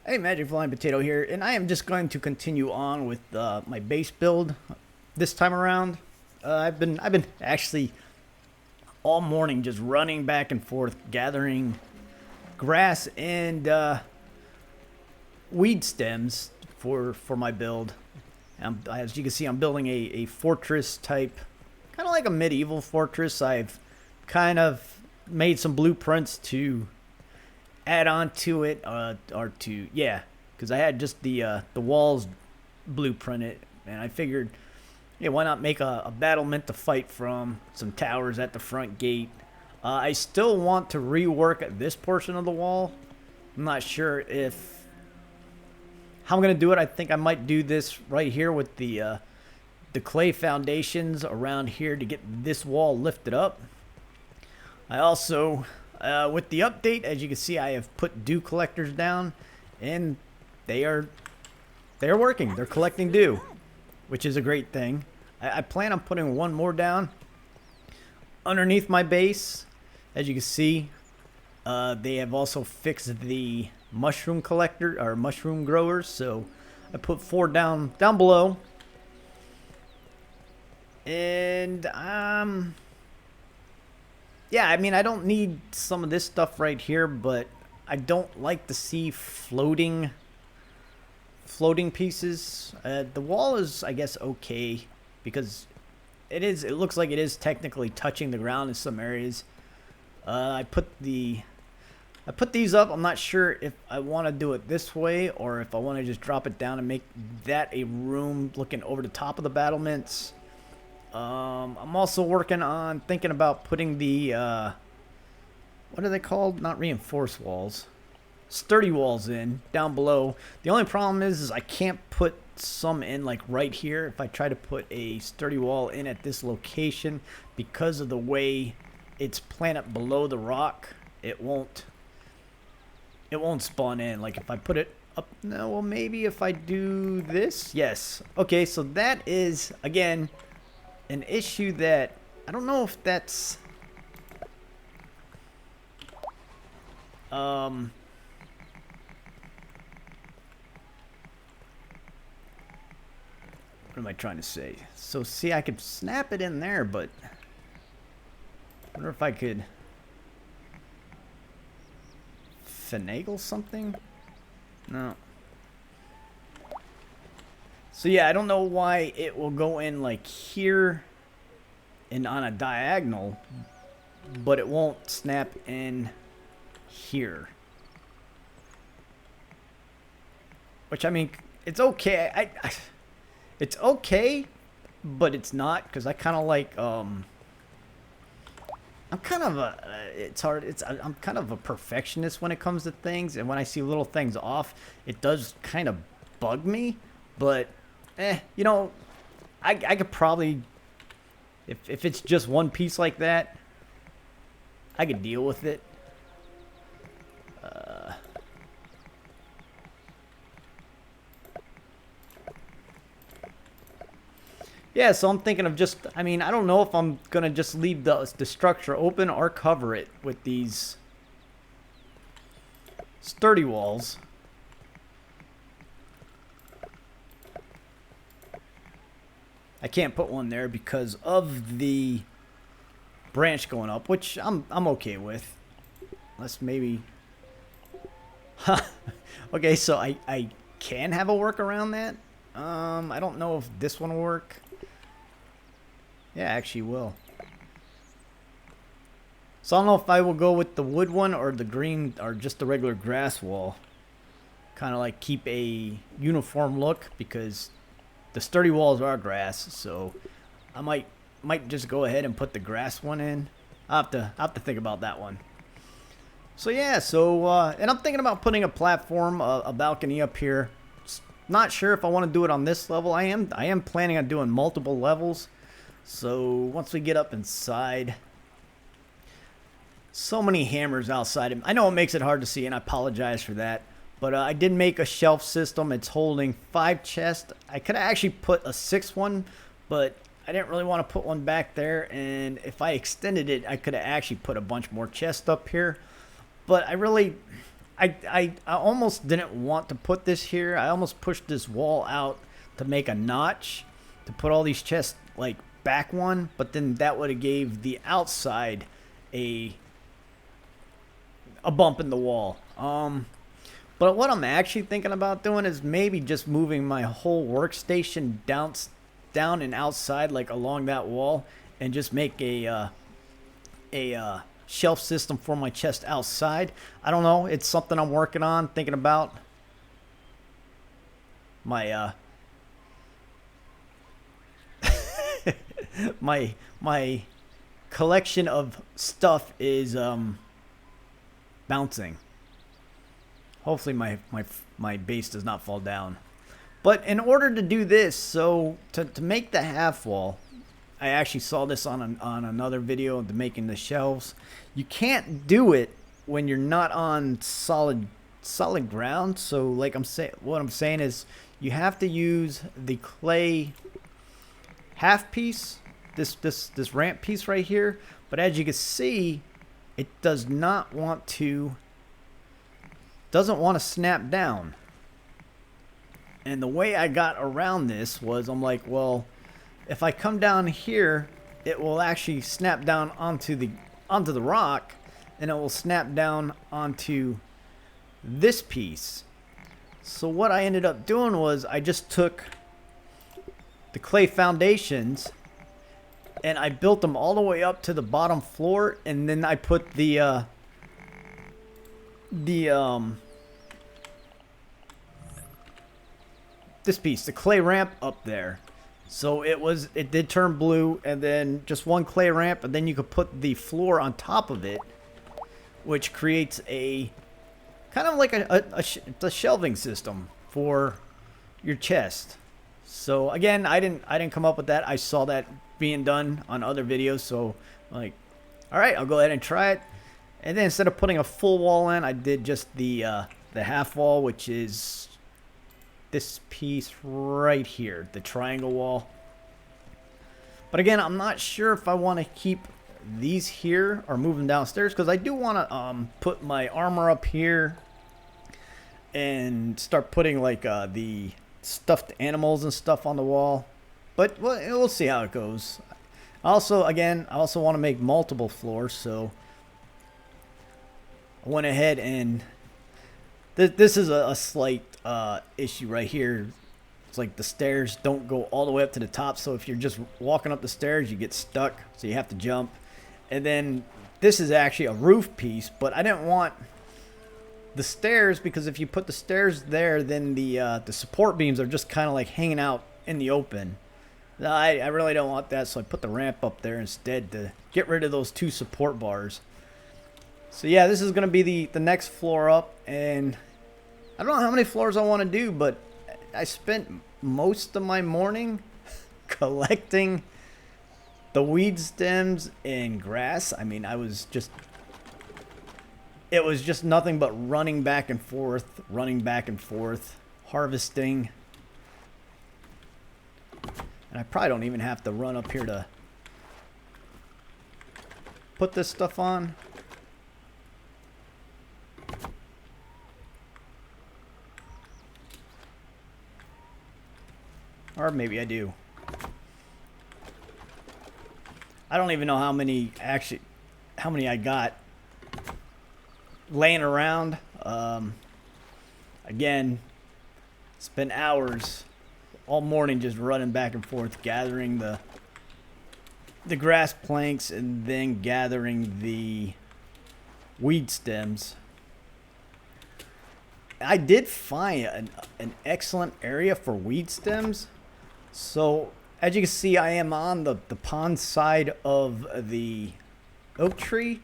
Hey, Magic Flying Potato here, and I am just going to continue on with my base build this time around. I've been actually all morning just running back and forth, gathering grass and weed stems for my build. As you can see, I'm building a fortress type, kind of like a medieval fortress. I've kind of made some blueprints to add on to it, because I had just the walls blueprinted, and I figured, yeah, why not make a battlement to fight from, some towers at the front gate. I still want to rework this portion of the wall. I'm not sure how I'm gonna do it. I think I might do this right here with the clay foundations around here to get this wall lifted up. I also, with the update, as you can see, I have put dew collectors down, and they are working. They're collecting dew, which is a great thing. I plan on putting one more down underneath my base. As you can see, they have also fixed the mushroom collector or mushroom growers, so I put 4 down below, and yeah, I mean, I don't need some of this stuff right here, but I don't like to see floating pieces. The wall is, I guess, okay because it looks like it is technically touching the ground in some areas. I put these up. I'm not sure if I want to do it this way or if I want to just drop it down and make that a room looking over the top of the battlements. I'm also working on thinking about putting the what are they called? Not reinforced walls, sturdy walls in down below. The only problem is I can't put some in like right here. If I try to put a sturdy wall in at this location, because of the way it's planted below the rock, it won't spawn in. Like if I put it up, no, well, maybe if I do this, yes. Okay, so that is again an issue that I don't know if that's what am I trying to say? So see, I could snap it in there, but I wonder if I could finagle something. No. So yeah, I don't know why it will go in like here and on a diagonal, but it won't snap in here. Which, I mean, it's okay. It's okay, but it's not, because I kind of like I'm kind of I'm kind of a perfectionist when it comes to things, and when I see little things off, it does kind of bug me. But you know, I could probably, if it's just one piece like that, I could deal with it. Yeah, so I'm thinking of just, I mean, I don't know if I'm going to just leave the structure open or cover it with these sturdy walls. I can't put one there because of the branch going up, which I'm okay with. Unless maybe... Okay, so I can have a workaround that. I don't know if this one will work. Yeah, actually will. So I don't know if I will go with the wood one or the green or just the regular grass wall. Kind of like keep a uniform look, because the sturdy walls are grass, so I might just go ahead and put the grass one in. I'll have to think about that one. So yeah, and I'm thinking about putting a platform, a balcony up here. Not sure if I want to do it on this level. I am planning on doing multiple levels. So once we get up inside, so many hammers outside. I know it makes it hard to see, and I apologize for that. But I did make a shelf system. It's holding 5 chests. I could have actually put a 6th one, but I didn't really want to put one back there. And if I extended it, I could have actually put a bunch more chests up here. But I really I almost didn't want to put this here. I almost pushed this wall out to make a notch to put all these chests like back one, but then that would have gave the outside a bump in the wall. But what I'm actually thinking about doing is maybe just moving my whole workstation down and outside, like along that wall, and just make a shelf system for my chest outside. I don't know. It's something I'm working on, thinking about. My my collection of stuff is bouncing. Hopefully my base does not fall down. But in order to do this, so to make the half wall, I actually saw this on another video of making the shelves. You can't do it when you're not on solid ground. So like what I'm saying is you have to use the clay half piece, this ramp piece right here. But as you can see, it doesn't want to snap down. And the way I got around this was, I'm like, well, if I come down here, it will actually snap down onto the rock, and it will snap down onto this piece. So what I ended up doing was I just took the clay foundations and I built them all the way up to the bottom floor, and then I put this piece, the clay ramp, up there. So it did turn blue, and then just one clay ramp, and then you could put the floor on top of it, which creates a kind of like a shelving system for your chest. So again, I didn't come up with that. I saw that being done on other videos, so I'm like, all right, I'll go ahead and try it. And then instead of putting a full wall in, I did just the half wall, which is this piece right here, the triangle wall. But again, I'm not sure if I want to keep these here or move them downstairs, because I do want to put my armor up here and start putting like the stuffed animals and stuff on the wall. But we'll see how it goes. Also, again, I also want to make multiple floors, so I went ahead and this is a slight issue right here. It's like the stairs don't go all the way up to the top, so if you're just walking up the stairs, you get stuck, so you have to jump. And then this is actually a roof piece, but I didn't want the stairs, because if you put the stairs there, then the support beams are just kind of like hanging out in the open. I really don't want that, so I put the ramp up there instead to get rid of those two support bars. So yeah, this is going to be the next floor up, and I don't know how many floors I want to do, but I spent most of my morning collecting the weed stems and grass. I mean, it was just nothing but running back and forth, harvesting. And I probably don't even have to run up here to put this stuff on. Or maybe I do. I don't even know how many I got laying around. Again, spent hours all morning just running back and forth, gathering the grass planks and then gathering the weed stems. I did find an excellent area for weed stems. So as you can see, I am on the pond side of the oak tree.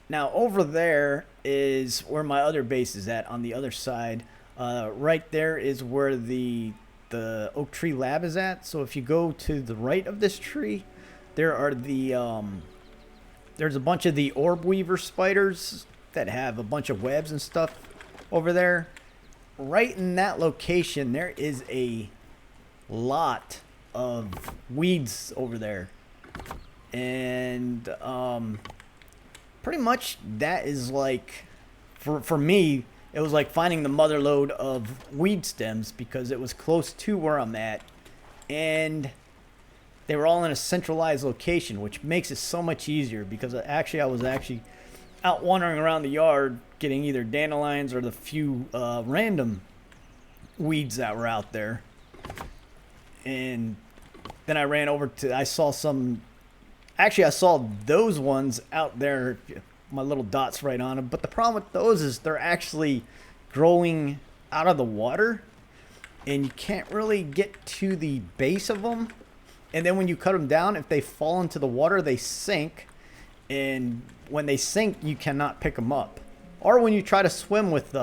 Now over there is where my other base is at, on the other side. Right there is where the oak tree lab is at. So if you go to the right of this tree, there are there's a bunch of the orb weaver spiders that have a bunch of webs and stuff over there. Right in that location, there is a lot of weeds over there, and pretty much that is like, for me, it was like finding the mother lode of weed stems because it was close to where I'm at, and they were all in a centralized location, which makes it so much easier because I was actually out wandering around the yard getting either dandelions or the few random weeds that were out there. And then I ran over to, I saw those ones out there, my little dots right on them. But the problem with those is they're actually growing out of the water, and you can't really get to the base of them. And then when you cut them down, if they fall into the water, they sink. And when they sink, you cannot pick them up. Or when you try to swim with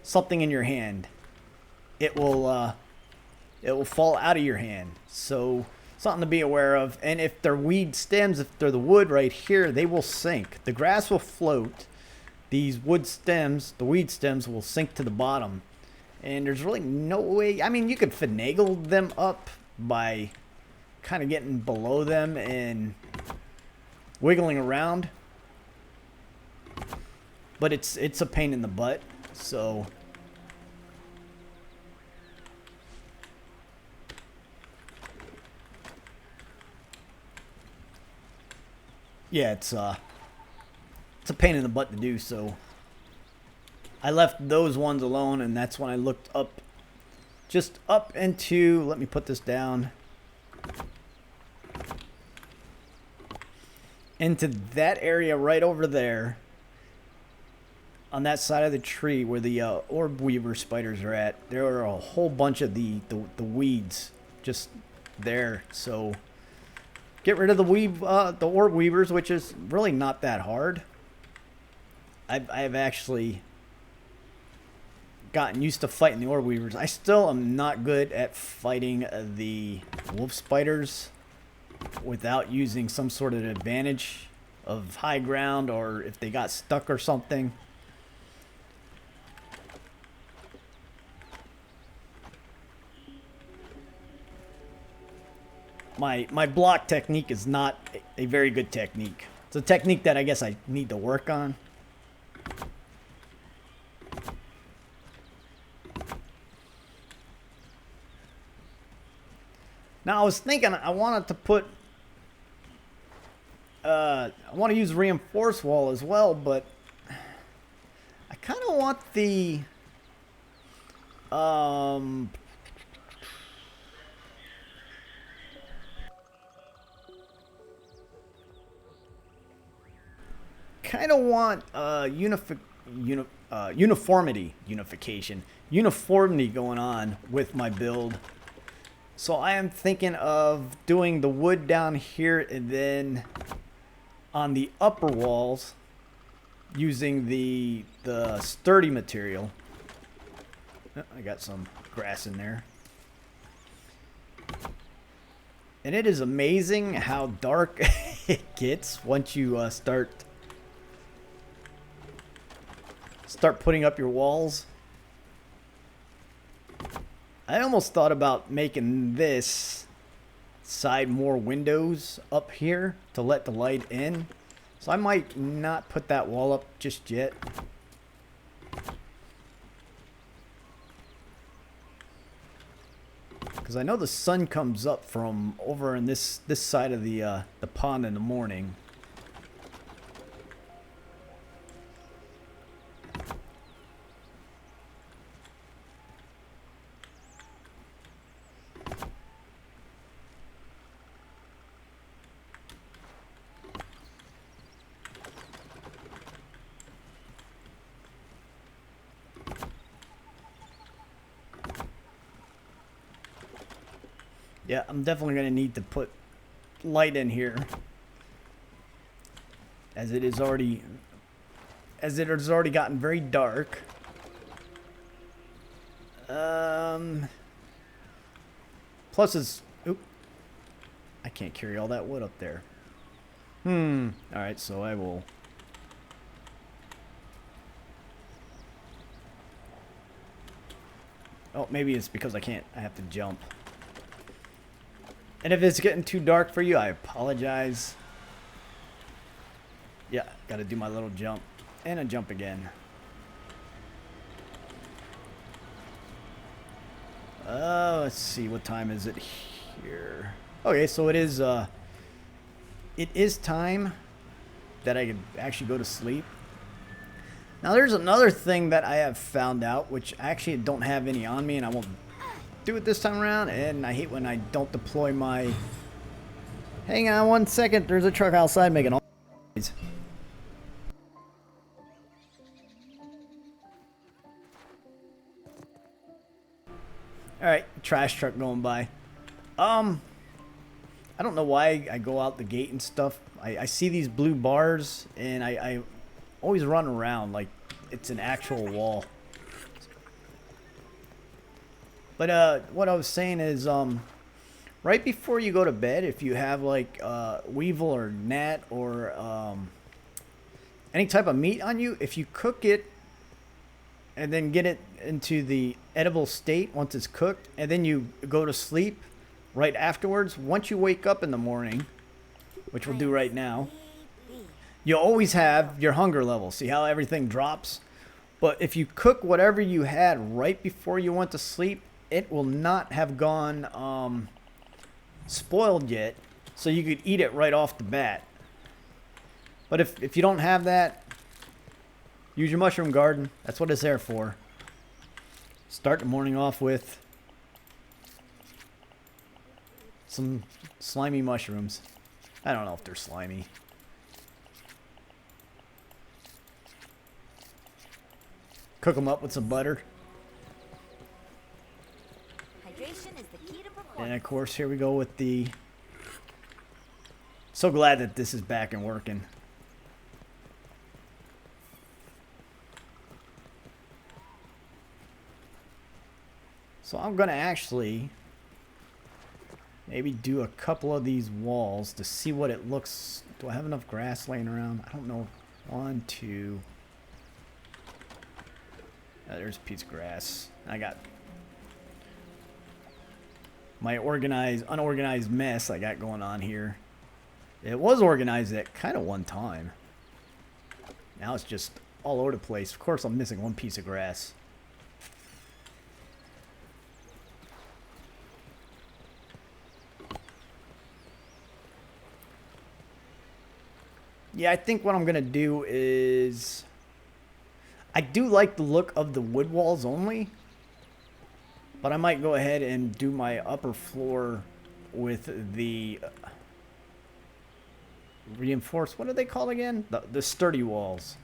something in your hand, it will fall out of your hand. So something to be aware of. And if they're weed stems, if they're the wood right here, they will sink. The grass will float. These wood stems, the weed stems, will sink to the bottom. And there's really no way. I mean, you could finagle them up by kind of getting below them and wiggling around, but it's a pain in the butt. So yeah, it's a pain in the butt to do. So I left those ones alone, and that's when I looked up, just up into, let me put this down, into that area right over there on that side of the tree where the orb weaver spiders are at. There are a whole bunch of the weeds just there. So get rid of the orb weavers, which is really not that hard. I've actually gotten used to fighting the orb weavers. I still am not good at fighting the wolf spiders without using some sort of advantage of high ground, or if they got stuck or something. My block technique is not a very good technique. It's a technique that I guess I need to work on. Now I was thinking I wanted to put I want to use reinforced wall as well, but I kind of want the uniformity going on with my build. So I am thinking of doing the wood down here, and then on the upper walls using the sturdy material. Oh, I got some grass in there. And it is amazing how dark it gets once you start putting up your walls. I almost thought about making this side more windows up here to let the light in. So I might not put that wall up just yet. Because I know the sun comes up from over in this side of the pond in the morning. Yeah, I'm definitely going to need to put light in here, as it has already gotten very dark. Plus it's, oop, I can't carry all that wood up there. All right, so I will. Oh, maybe it's because I have to jump. And if it's getting too dark for you, I apologize. Yeah, gotta do my little jump. And a jump again. Let's see, what time is it here? Okay, so it is time that I could actually go to sleep. Now there's another thing that I have found out, which I actually don't have any on me, and I won't do it this time around, and I hate when I don't deploy my... Hang on one second, there's a truck outside making all noise. Alright, trash truck going by. I don't know why I go out the gate and stuff. I see these blue bars, and I always run around like it's an actual wall. But what I was saying is, right before you go to bed, if you have like weevil or gnat or any type of meat on you, if you cook it and then get it into the edible state once it's cooked, and then you go to sleep right afterwards, once you wake up in the morning, which we'll do right now, you'll always have your hunger level. See how everything drops? But if you cook whatever you had right before you went to sleep, it will not have gone spoiled yet, so you could eat it right off the bat. But if you don't have that, use your mushroom garden. That's what it's there for. Start the morning off with some slimy mushrooms. I don't know if they're slimy. Cook them up with some butter. Hydration is the key to performance. And of course, here we go with the... So glad that this is back and working. So I'm going to actually maybe do a couple of these walls to see what it looks... Do I have enough grass laying around? I don't know. 1, 2... there's a piece of grass. I got my unorganized mess I got going on here. It was organized at kind of one time. Now it's just all over the place. Of course, I'm missing one piece of grass. Yeah, I think what I'm going to do is... I do like the look of the wood walls only, but I might go ahead and do my upper floor with the reinforced, what are they called again? The sturdy walls.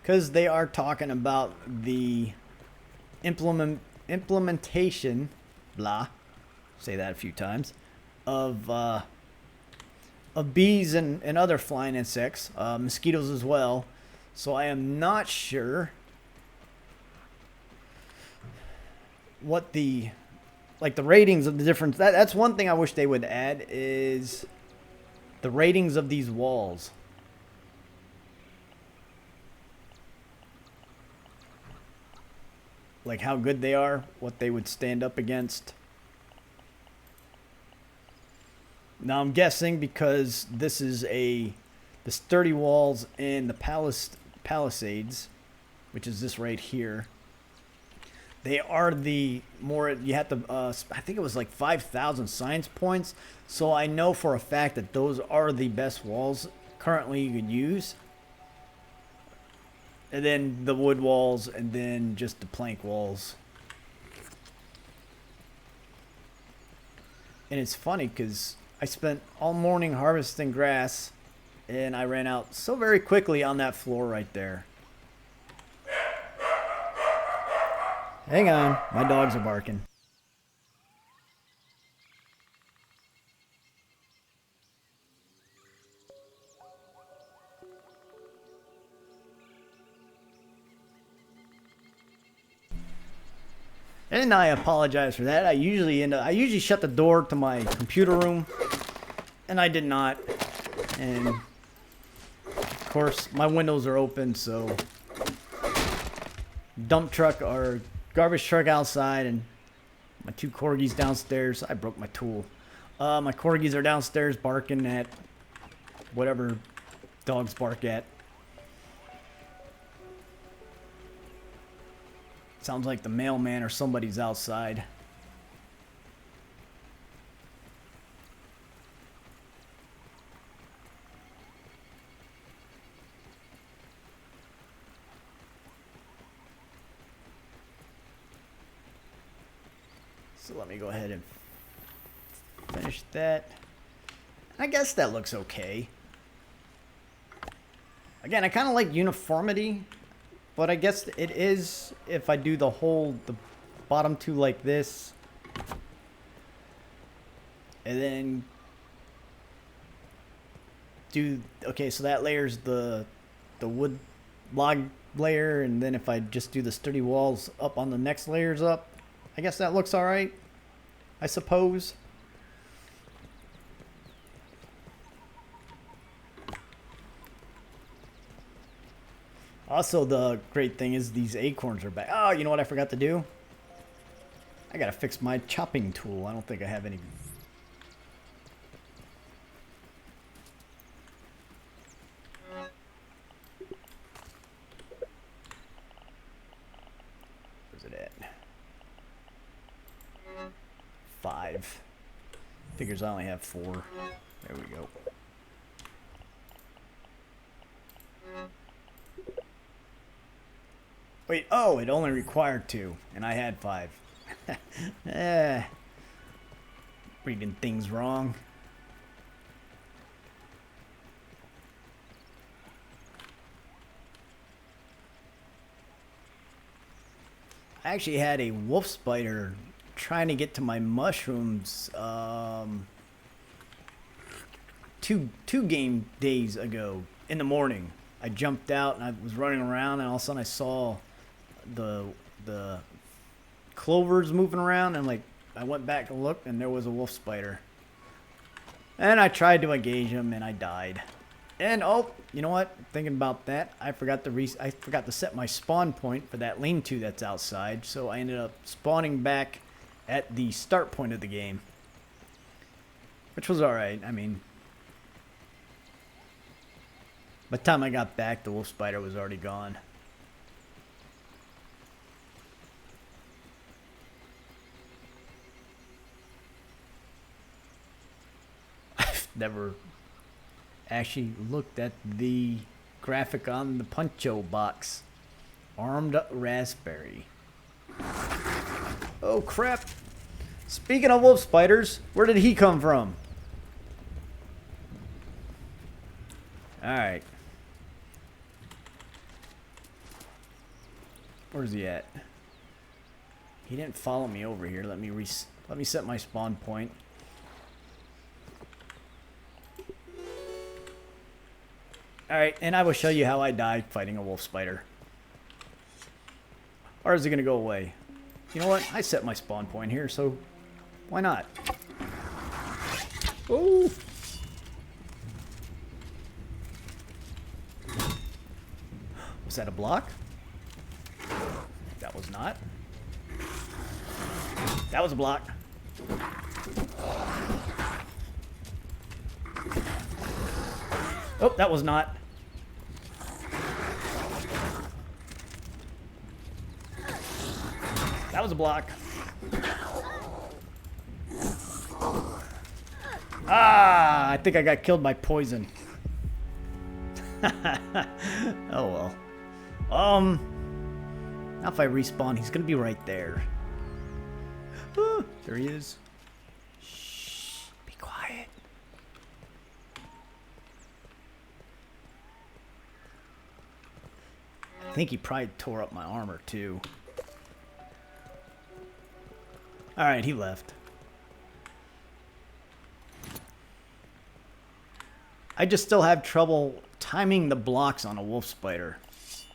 Because they are talking about the implementation, blah, say that a few times, of bees and other flying insects, mosquitoes as well. So I am not sure what the ratings of the different... That's one thing I wish they would add, is the ratings of these walls. Like how good they are, what they would stand up against. Now I'm guessing because this is the sturdy walls and the Palisades, which is this right here, they are the more, you have to, I think it was like 5,000 science points. So I know for a fact that those are the best walls currently you could use. And then the wood walls, and then just the plank walls. And it's funny because I spent all morning harvesting grass, and I ran out so very quickly on that floor right there. Hang on, my dogs are barking. And I apologize for that. I usually shut the door to my computer room, and I did not. And of course, my windows are open, so dump truck or garbage truck outside, and my two corgis downstairs. I broke my tool. My corgis are downstairs barking at whatever dogs bark at. Sounds like the mailman or somebody's outside. So let me go ahead and finish that. I guess that looks okay. Again, I kind of like uniformity, but I guess it is if I do the bottom two like this, and then do, okay, so that layer's the wood log layer, and then if I just do the sturdy walls up on the next layers up, I guess that looks all right, I suppose. Also, the great thing is these acorns are back. Oh, you know what I forgot to do? I gotta fix my chopping tool. I don't think I have any. Where's it at? 5. Figures I only have 4. There we go. Wait, oh, it only required 2, and I had 5. Reading things wrong. I actually had a wolf spider trying to get to my mushrooms two game days ago in the morning. I jumped out and I was running around, and all of a sudden I saw the clovers moving around, and like I went back to look, and there was a wolf spider, and I tried to engage him, and I died. And oh, you know what, thinking about that, I forgot to set my spawn point for that lean-to that's outside, so I ended up spawning back at the start point of the game, which was alright. I mean, by the time I got back, the wolf spider was already gone. Never actually looked at the graphic on the Puncho box. Armed raspberry. Oh crap. Speaking of wolf spiders, where did he come from? Alright. Where's he at? He didn't follow me over here. Let me set my spawn point. Alright, and I will show you how I died fighting a wolf spider. Or is it going to go away? You know what? I set my spawn point here, so why not? Oh! Was that a block? That was not. That was a block. Oh, that was not. That was a block. Ah, I think I got killed by poison. Oh well. Now if I respawn, he's gonna be right there. Ah, there he is. Shh, be quiet. I think he probably tore up my armor too. Alright, he left. I just still have trouble timing the blocks on a wolf spider.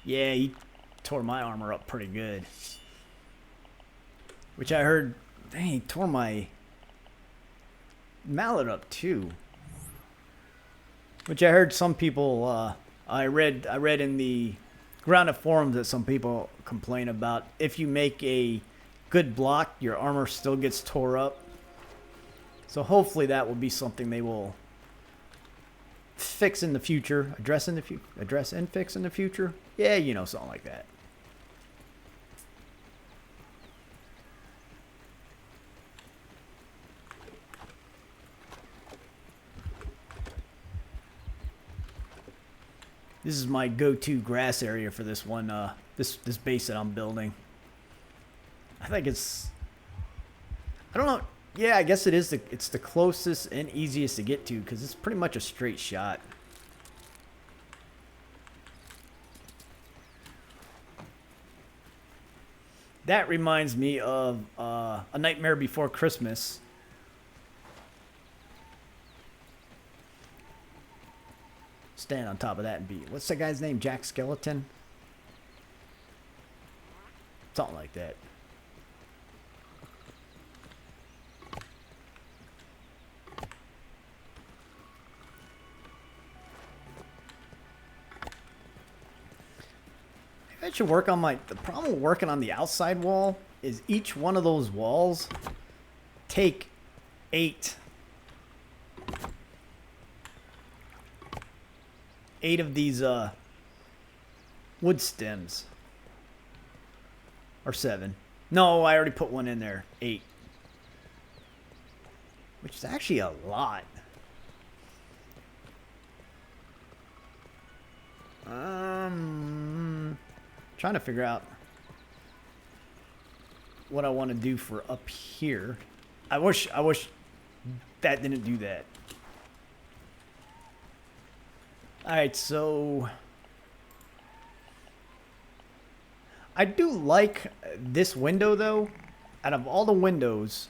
Yeah, he tore my armor up pretty good. Which I heard, dang, he tore my mallet up too. Which I heard some people, I read in the grounded forums that some people complain about. If you make a good block, your armor still gets tore up. So hopefully that will be something they will fix in the future, address and fix in the future. Yeah, you know, something like that. This is my go-to grass area for this one, this base that I'm building. I think it's, I don't know. Yeah, I guess it is. It's the closest and easiest to get to because it's pretty much a straight shot. That reminds me of A Nightmare Before Christmas. Stand on top of that and beat. What's that guy's name? Jack Skeleton? Something like that. Maybe I should work on my... The problem with working on the outside wall is each one of those walls take 8 of these wood stems. Or 7. No, I already put one in there. 8. Which is actually a lot. Trying to figure out what I want to do for up here. I wish that didn't do that. Alright, so I do like this window though. Out of all the windows,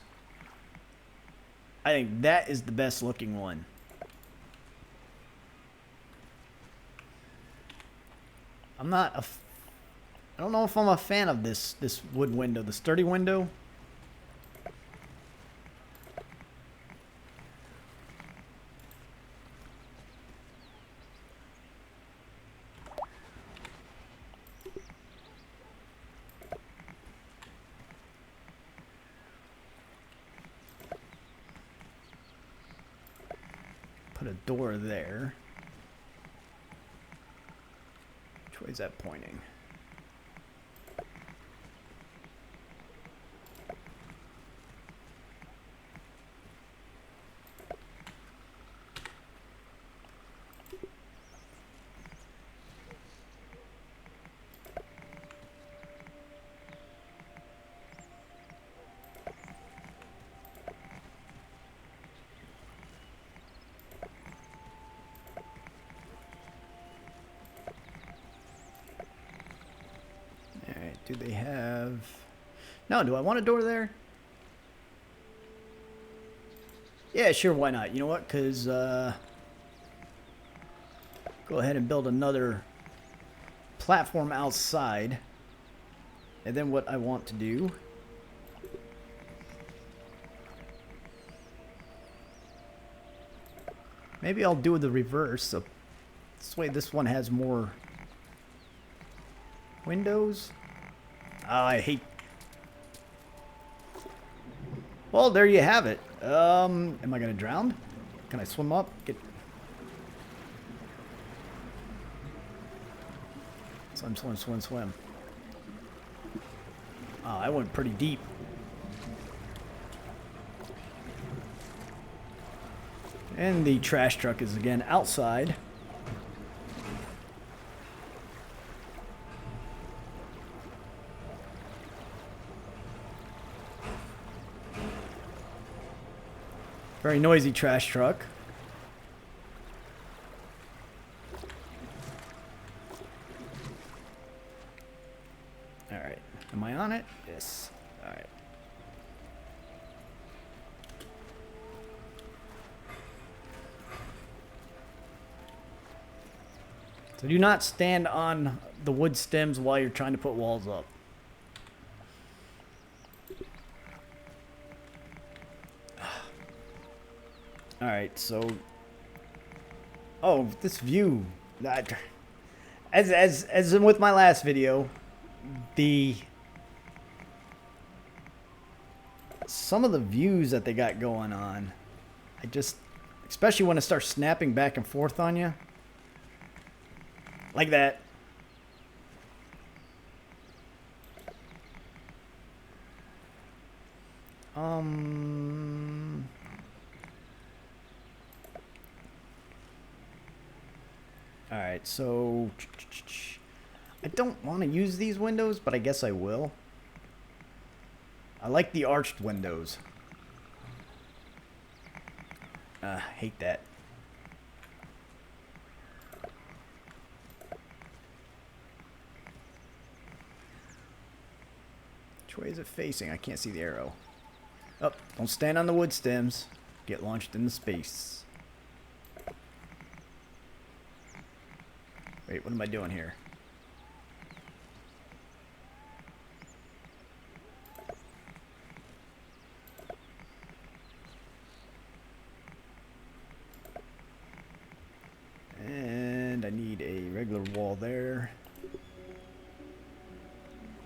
I think that is the best looking one. I don't know if I'm a fan of this wood window, the sturdy window. Put a door there. Which way is that pointing? Do they have... No, do I want a door there? Yeah, sure, why not? You know what? Because, go ahead and build another platform outside. And then what I want to do... Maybe I'll do the reverse. So this way this one has more windows. I hate... Well, there you have it. Am I going to drown? Can I swim up? Get... Swim, swim, swim, swim. Oh, I went pretty deep. And the trash truck is again outside. Very noisy trash truck. All right. Am I on it? Yes. All right. So do not stand on the wood stems while you're trying to put walls up. All right, so this view, as in with my last video, some of the views that they got going on, especially when it starts snapping back and forth on you, like that. Alright, so I don't want to use these windows, but I guess I will. I like the arched windows. Hate that. Which way is it facing? I can't see the arrow. Oh, don't stand on the wood stems. Get launched into space. Wait, what am I doing here? And I need a regular wall there.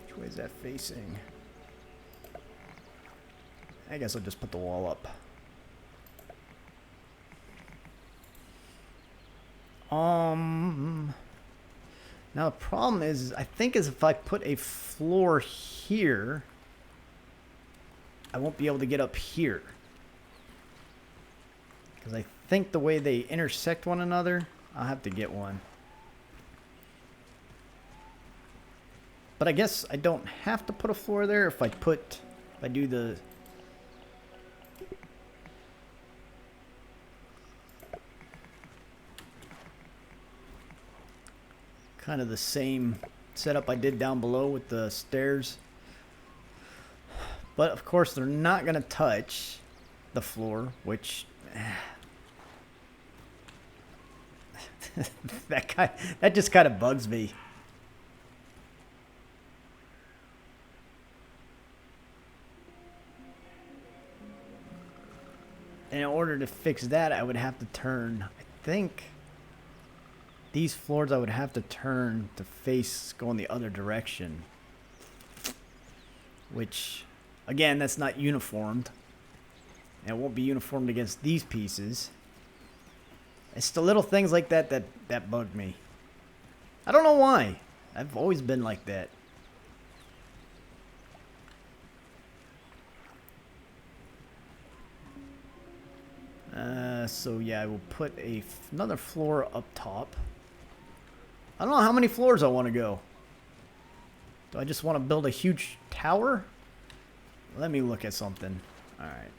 Which way is that facing? I guess I'll just put the wall up. Now the problem is, I think is if I put a floor here, I won't be able to get up here. Because I think the way they intersect one another, I'll have to get one. But I guess I don't have to put a floor there if I do the... kind of the same setup I did down below with the stairs. But of course they're not going to touch the floor, which that just kind of bugs me. And in order to fix that, I would have to turn, I think these floors I would have to turn to face going the other direction. Which, again, that's not uniformed. And it won't be uniformed against these pieces. It's the little things like that bug me. I don't know why. I've always been like that. So yeah, I will put another floor up top. I don't know how many floors I want to go. Do I just want to build a huge tower? Let me look at something. Alright.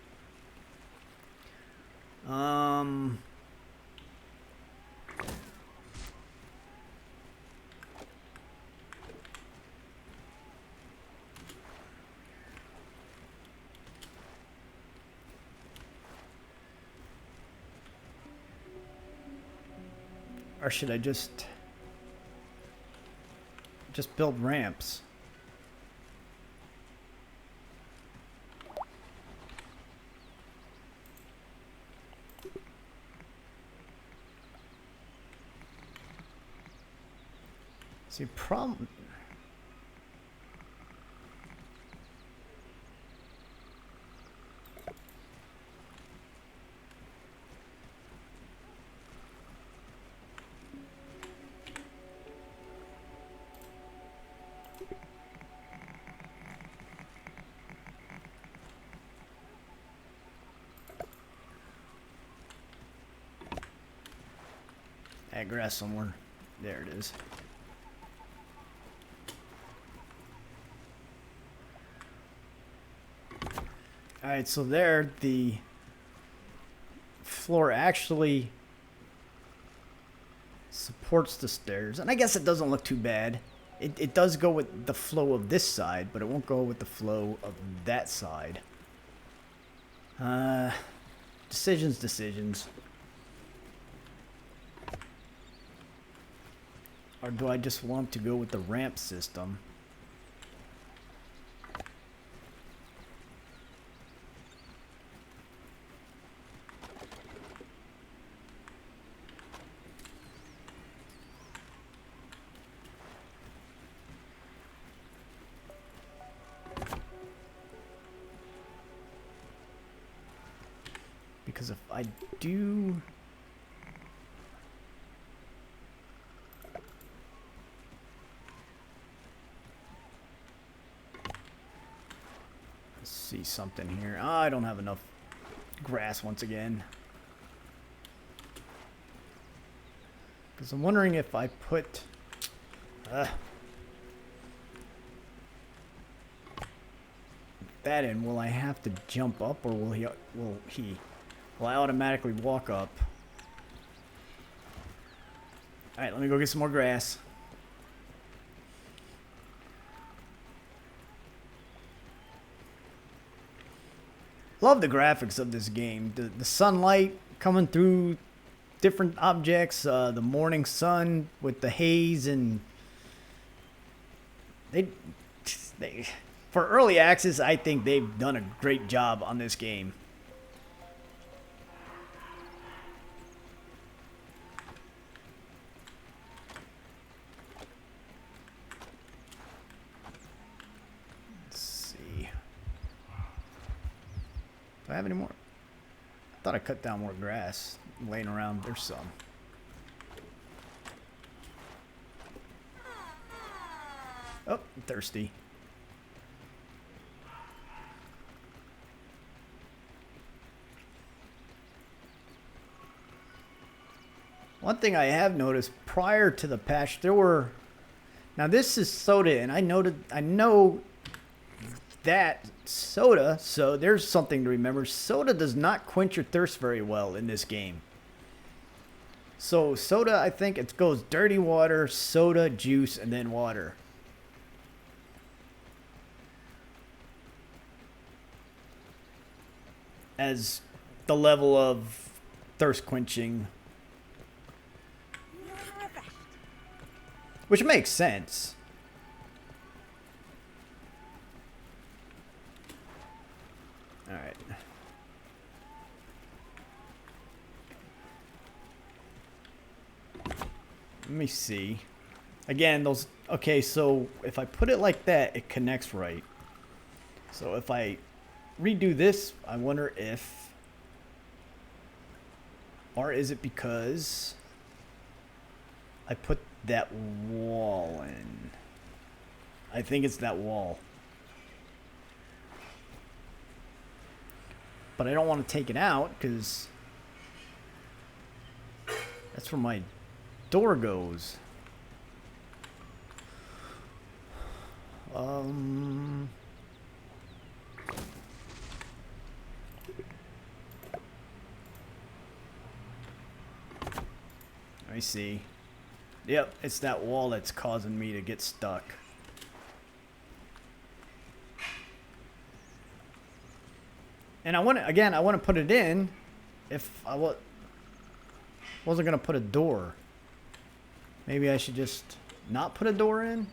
Or should I just build ramps? See, problem. Add grass somewhere. There it is. Alright, so there the floor actually supports the stairs. And I guess it doesn't look too bad. It does go with the flow of this side, but it won't go with the flow of that side. Decisions. Or do I just want to go with the ramp system? Because if I do... Let's see something here. Oh, I don't have enough grass once again. Because I'm wondering if I put that in, will I have to jump up, or will I automatically walk up? All right, let me go get some more grass. Love the graphics of this game. The sunlight coming through different objects, the morning sun with the haze, and they for early access, I think they've done a great job on this game. Let's see. Do I have any more? I thought I cut down more grass laying around. There's some. Oh, I'm thirsty. One thing I have noticed prior to the patch, there were... Now this is soda, and I know that soda, so there's something to remember. Soda does not quench your thirst very well in this game. So soda, I think it goes dirty water, soda, juice, and then water. As the level of thirst quenching. Which makes sense. Alright. Let me see. Again, those... Okay, so if I put it like that, it connects right. So if I redo this, I wonder if... Or is it because I put that wall in? I think it's that wall. But I don't want to take it out because that's where my door goes. Let me see. Yep, it's that wall that's causing me to get stuck. And I want to put it in if I wasn't going to put a door. Maybe I should just not put a door in?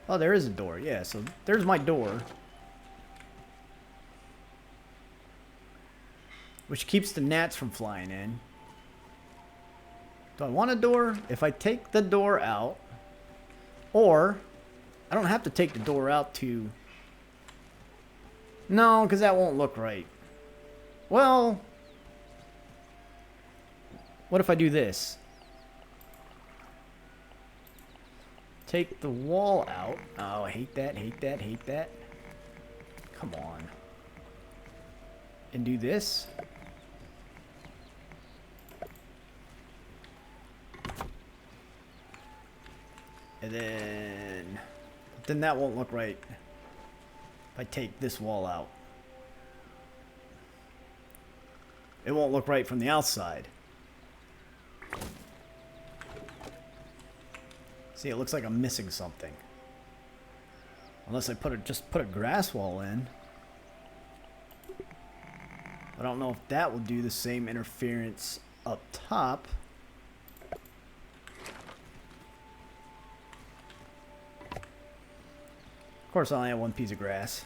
Oh, there is a door. Yeah, so there's my door. Which keeps the gnats from flying in. Do I want a door? If I take the door out, or I don't have to take the door out to... No, because that won't look right. Well, what if I do this? Take the wall out. Oh, I hate that, hate that, hate that. Come on. And do this. And then that won't look right if I take this wall out. It won't look right from the outside. See, it looks like I'm missing something. Unless I just put a grass wall in. I don't know if that will do the same interference up top. Of course, I only have one piece of grass.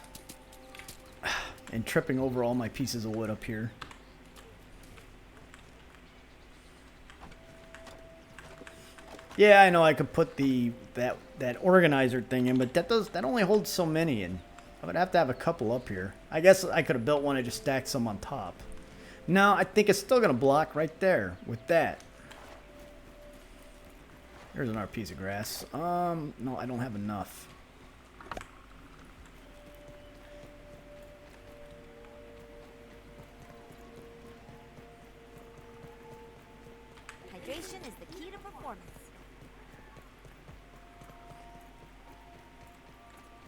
And tripping over all my pieces of wood up here. Yeah, I know I could put that organizer thing in, but that only holds so many, and I would have to have a couple up here. I guess I could have built one and just stacked some on top. No, I think it's still gonna block right there with that. There's another piece of grass. No, I don't have enough. Hydration performance.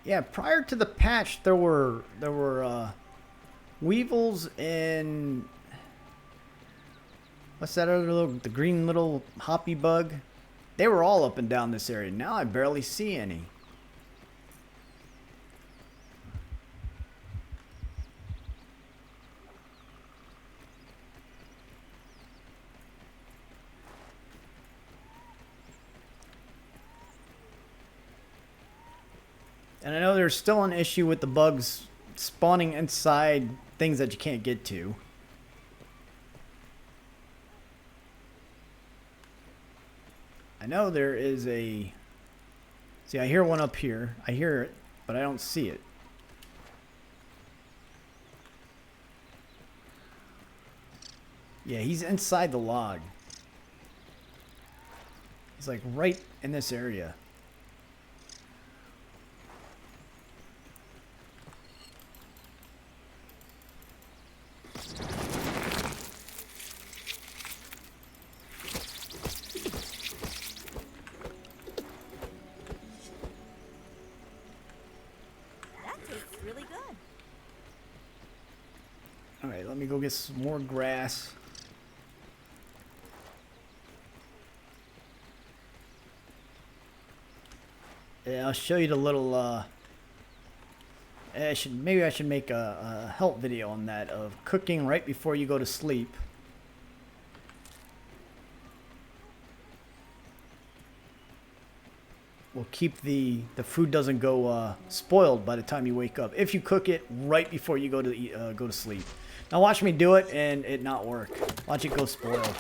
Yeah, prior to the patch, there were weevils and what's that other little, the green little hoppy bug? They were all up and down this area. Now I barely see any. And I know there's still an issue with the bugs spawning inside things that you can't get to. I know there is a... See, I hear one up here. I hear it, but I don't see it. Yeah, he's inside the log. He's like right in this area. Really good. Alright, let me go get some more grass. Yeah, I'll show you the little, maybe I should make a help video on that, of cooking right before you go to sleep. Will keep the food doesn't go spoiled by the time you wake up if you cook it right before you go to sleep. Now watch me do it and it not work. Watch it go spoiled.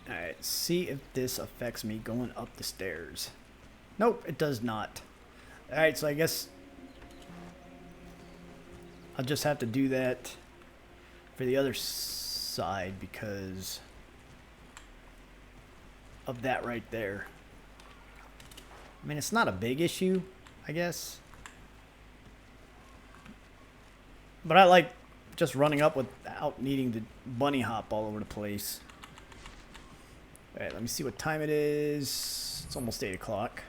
Alright, see if this affects me going up the stairs. Nope, it does not. Alright, so I guess I'll just have to do that for the other side because of that right there. I mean, it's not a big issue, I guess. But I like just running up without needing to bunny hop all over the place. Alright, let me see what time it is. It's almost 8 o'clock.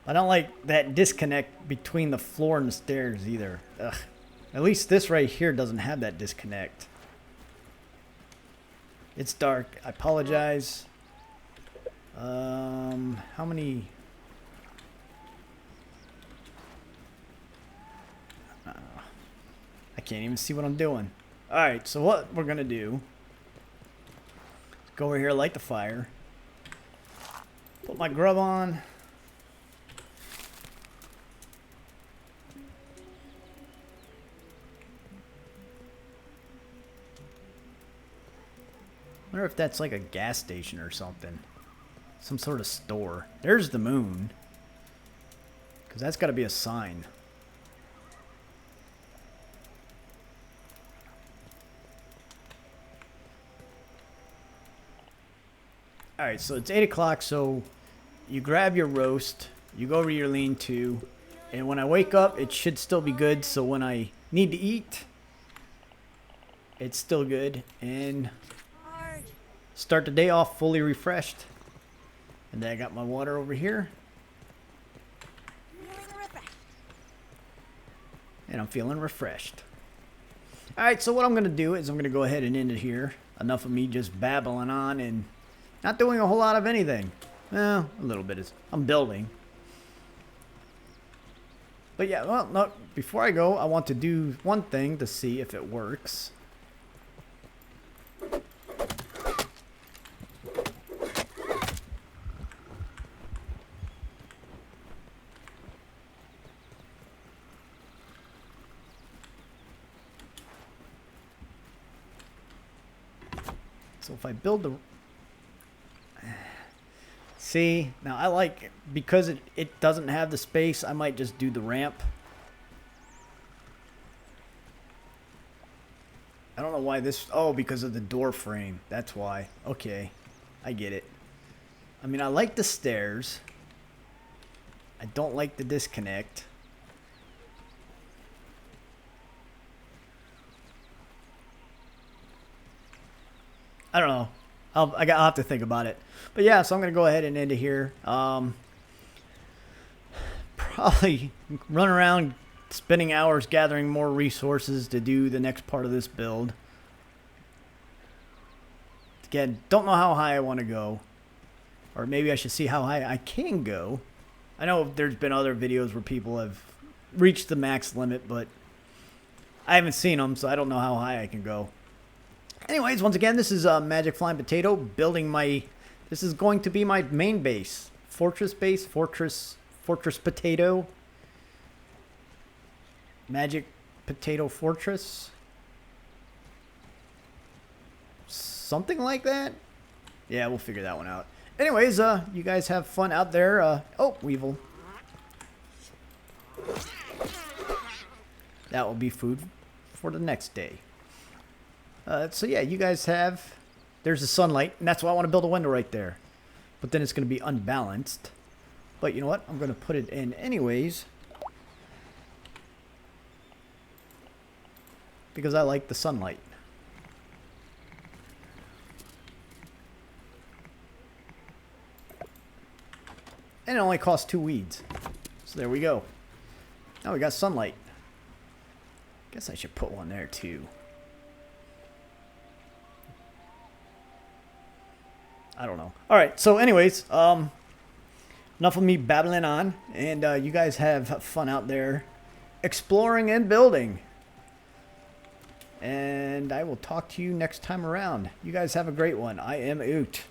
I don't like that disconnect between the floor and the stairs either. Ugh. At least this right here doesn't have that disconnect. It's dark. I apologize. How many... I can't even see what I'm doing. Alright, so what we're going to do... Go over here, light the fire. Put my grub on. I wonder if that's like a gas station or something. Some sort of store. There's the moon. Because that's got to be a sign. Alright, so it's 8 o'clock, so you grab your roast, you go over to your lean-to, and when I wake up, it should still be good, so when I need to eat, it's still good, and start the day off fully refreshed. And then I got my water over here. And I'm feeling refreshed. Alright, so what I'm going to do is I'm going to go ahead and end it here. Enough of me just babbling on and not doing a whole lot of anything. Well, a little bit. I'm building. But yeah, well, no, before I go, I want to do one thing to see if it works. So if I build the... See, now I like, because it doesn't have the space, I might just do the ramp. I don't know why this, oh, because of the door frame. That's why. Okay, I get it. I mean, I like the stairs. I don't like the disconnect. I don't know. I'll have to think about it. But yeah, so I'm going to go ahead and end it here. Probably run around spending hours gathering more resources to do the next part of this build. Again, don't know how high I want to go. Or maybe I should see how high I can go. I know there's been other videos where people have reached the max limit, but I haven't seen them, so I don't know how high I can go. Anyways, once again, this is Magic Flying Potato building my... This is going to be my main base. Fortress base. Fortress Potato. Magic Potato Fortress. Something like that. Yeah, we'll figure that one out. Anyways, you guys have fun out there. Oh, Weevil. That will be food for the next day. So yeah, you guys have... There's the sunlight, and that's why I want to build a window right there. But then it's going to be unbalanced. But you know what? I'm going to put it in anyways. Because I like the sunlight. And it only costs 2 weeds. So there we go. Now we got sunlight. Guess I should put one there too. I don't know. Alright, so anyways, enough of me babbling on. And you guys have fun out there exploring and building. And I will talk to you next time around. You guys have a great one. I am out.